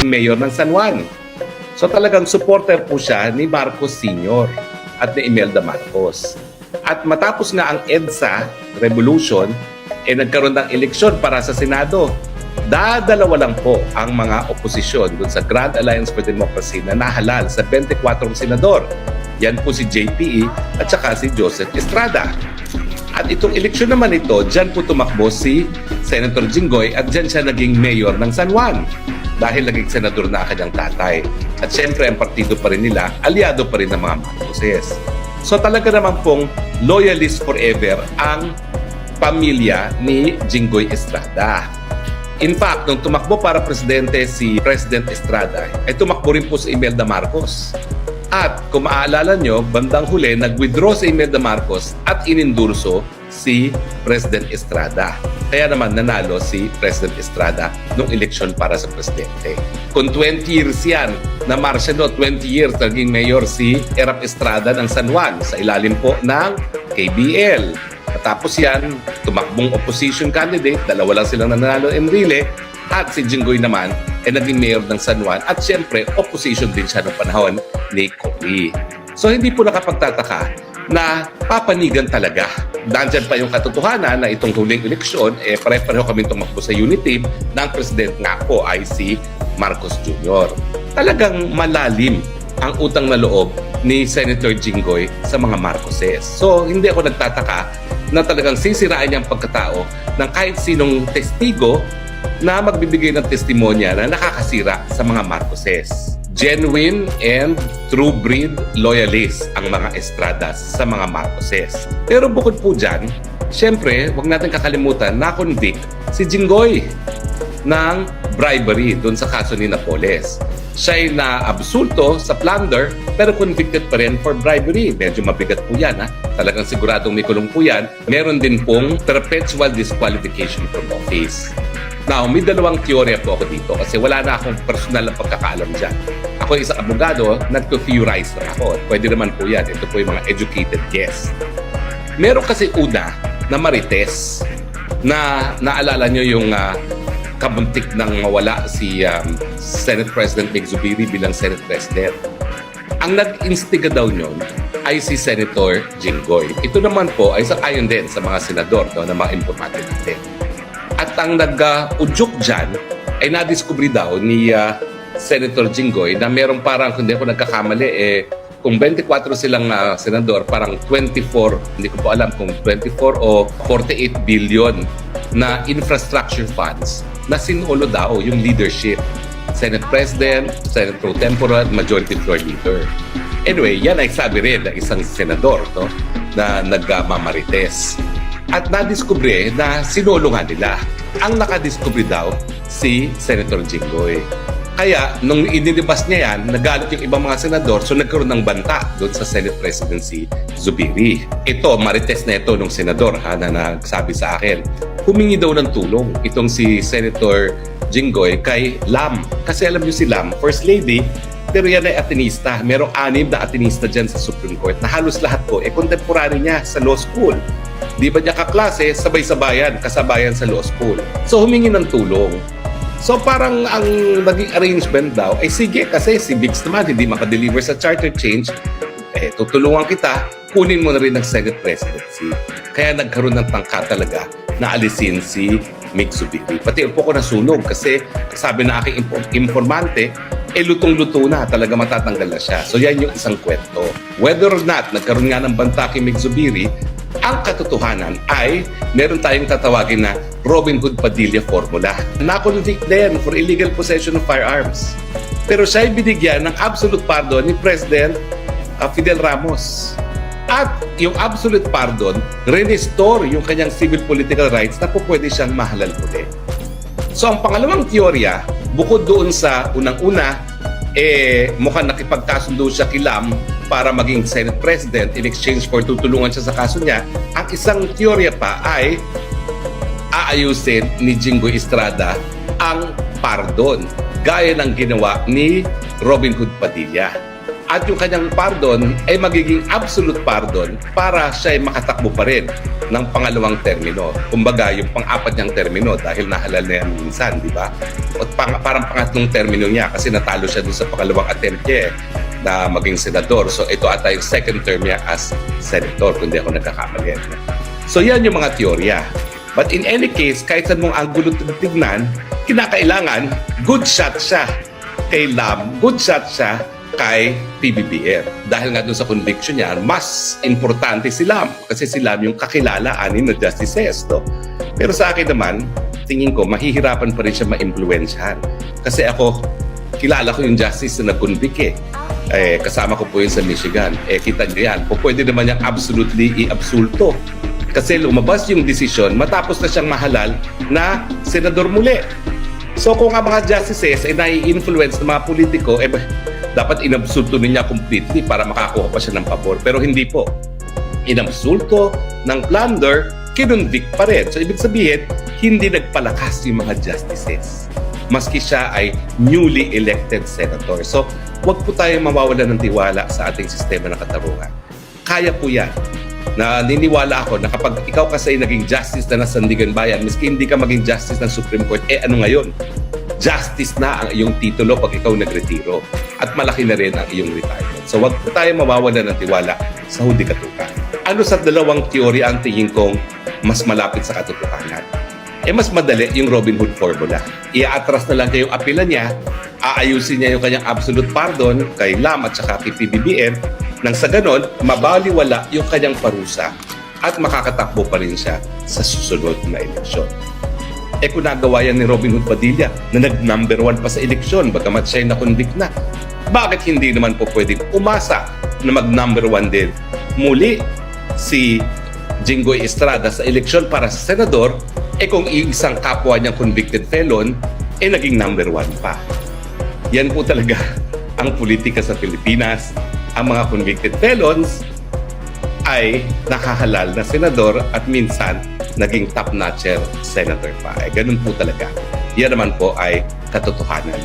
naging mayor ng San Juan. So talagang supporter po siya ni Marcos Sr. at ni Imelda Marcos. At matapos nga ang EDSA Revolution, nagkaroon ng eleksyon para sa Senado. Dadalawa lang po ang mga oposisyon dun sa Grand Alliance for Democracy na nahalal sa 24 senador. Yan po si JPE at saka si Joseph Estrada. At itong eleksyon naman ito, dyan po tumakbo si Senator Jinggoy at dyan siya naging mayor ng San Juan dahil naging senador na kanyang tatay. At syempre ang partido pa rin nila, aliado pa rin ng mga Marcoses. So talaga naman pong loyalist forever ang pamilya ni Jinggoy Estrada. In fact, nung tumakbo para presidente si President Estrada, ay tumakbo rin po si Imelda Marcos. At kung maaalala nyo, bandang huli, nag-withdraw si Imelda Marcos at inendurso si President Estrada. Kaya naman nanalo si President Estrada nung eleksyon para sa presidente. Kung 20 years yan, na Marcia, 20 years naging mayor si Erap Estrada ng San Juan sa ilalim po ng KBL. Tapos yan, tumakbong opposition candidate, dalawa lang silang nanalo Enrile, at si Jinggoy naman ay naging mayor ng San Juan at syempre opposition din siya noong panahon ni Cory. So hindi po nakapagtataka na papanigan talaga. Nandiyan pa yung katotohanan na itong huling eleksyon, pare-pareho kami tumakbo sa unity ng president nga po ay si Marcos Jr. Talagang malalim ang utang na loob ni Senator Jinggoy sa mga Marcoses. So hindi ako nagtataka na talagang sisirain niyang pagkatao ng kahit sinong testigo na magbibigay ng testimonya na nakakasira sa mga Marcoses. Genuine and true breed loyalists ang mga Estradas sa mga Marcoses. Pero bukod po dyan, syempre, huwag natin kakalimutan na convict si Jinggoy ng bribery doon sa kaso ni Napoles. Siya'y na-absulto sa plunder pero convicted pa rin for bribery. Medyo mabigat po yan. Talagang siguradong may kulong po yan. Meron din pong perpetual disqualification from office. Now, may dalawang teorya po ako dito kasi wala na akong personal na pagkakaalam dyan. Ako isang abogado, nag-theorize lang ako. Pwede naman po yan. Ito po yung mga educated guess. Meron kasi una na Marites na naalala nyo yung kabuntik ng mawala si Senate President Mig Zubiri bilang Senate President. Ang nag-instiga daw nyon ay si Senator Jinggoy. Ito naman po ay ayon din sa mga senador na mga impormante natin. At ang nag-udyok dyan ay nadiskubre daw ni Senator Jinggoy na merong parang, kung hindi ako nagkakamali, kung 24 silang senador, parang 24, hindi ko po alam kung 24 o 48 billion na infrastructure funds na sinulo daw yung leadership. Senate President, Senate Pro Tempore, Majority Floor Leader. Anyway, yan ay sabi rin ng isang senador na nagmamarites. At nadiskubre na sinolo nga nila. Ang nakadiskubre daw si Senator Jinggoy. Kaya, nung inilabas niya yan, nagalit yung ibang mga senador, so nagkaroon ng banta doon sa Senate Presidency Zubiri. Ito, marites na ito nung senador na nagsabi sa akin. Humingi daw ng tulong itong si Senator Jinggoy kay Lam. Kasi alam niyo si Lam, First Lady, pero yan ay Atenista. Merong 6 na Atenista dyan sa Supreme Court na halos lahat po contemporary niya sa law school. Di ba niya kaklase, sabay-sabayan, kasabayan sa law school. So humingi ng tulong. So parang ang naging arrangement daw ay sige kasi si Biggs naman hindi makadeliver sa charter change, tutulungan kita, kunin mo na rin ng Senate Presidency. Kaya nagkaroon ng tangka talaga na alisin si Mig Zubiri. Pati po ko nasunog kasi sabi na aking informante, lutong-luto na, talaga matatanggal na siya. So yan yung isang kwento. Whether or not nagkaroon nga ng banta kay Mig Zubiri, ang katotohanan ay meron tayong tatawagin na Robin Hood Padilla formula. Na-convict din for illegal possession of firearms. Pero siya ay binigyan ng absolute pardon ni President Fidel Ramos. At yung absolute pardon, restore yung kanyang civil political rights na po pwede siyang mahalal ulit. So ang pangalawang teorya, bukod doon sa unang-una, mukhang nakipagkasundo siya kay Lam para maging Senate President in exchange for tutulungan siya sa kaso niya. Ang isang teorya pa ay aayusin ni Jinggoy Estrada ang pardon gaya ng ginawa ni Robin Hood Padilla. at yung kanyang pardon ay magiging absolute pardon para siya ay makatakbo pa rin ng pangalawang termino. Kumbaga, yung pang-apat niyang termino dahil nahalal na yan minsan, di ba? At parang pangatlong termino niya kasi natalo siya dun sa pangalawang attempt niya na maging senador. So ito ata yung second term niya as senator, kung di ako nagkakamali. So yan yung mga teorya. But in any case, kahit saan mong angulo tignan, kinakailangan good shot siya kay Lam, good shot siya kay PBBM. Dahil nga doon sa conviction niya, mas importante si Lam. Kasi si Lam yung kakilala anin na justices. No? Pero sa akin naman, tingin ko, mahihirapan pa rin siya ma-influensyahan. Kasi ako, kilala ko yung justice na nag-convict kasama ko po yun sa Michigan. Kita niyo yan. Pwede naman niyang absolutely i-absolto. Kasi lumabas yung desisyon matapos na siyang mahalal na senador muli. So kung ang mga justices ay nai-influence ng mga politiko, dapat inabsulto niya completely para makakuha pa siya ng pabor. Pero hindi po. Inabsulto ng plunder, kinonvict pa rin. So ibig sabihin, hindi nagpalakas yung mga justices. Maski siya ay newly elected senator. So huwag po tayo mawawala ng tiwala sa ating sistema ng katarungan. Kaya po yan. Naniniwala ako na kapag ikaw kasi naging justice na ng Sandigan Bayan, miski hindi ka maging justice ng Supreme Court, ano ngayon? Justice na ang iyong titulo pag ikaw nagretiro. At malaki na rin ang iyong retirement. So wag po tayo mawawala ng tiwala sa hudikatukan. Ano sa dalawang teorya ang tingin kong mas malapit sa katotohanan? Mas madali yung Robin Hood formula. Ia-atras na lang kayong apela niya, aayusin niya yung kanyang absolute pardon kay Lam at saka kay PBBM, nang sa ganon, mabaliwala yung kanyang parusa at makakatakbo pa rin siya sa susunod na eleksyon. Kung nagawa yan ni Robin Hood Padilla na nag-number 1 pa sa eleksyon bagamat siya ay na-convict na, bakit hindi naman po pwedeng umasa na mag-number 1 din muli si Jinggoy Estrada sa eleksyon para sa senador, kung isang kapwa niyang convicted felon, naging number 1 pa. Yan po talaga ang politika sa Pilipinas. Ang mga convicted felons ay nakahalal na senador at minsan naging top-notcher senator pa. Ganun po talaga. Yan naman po ay katotohanan.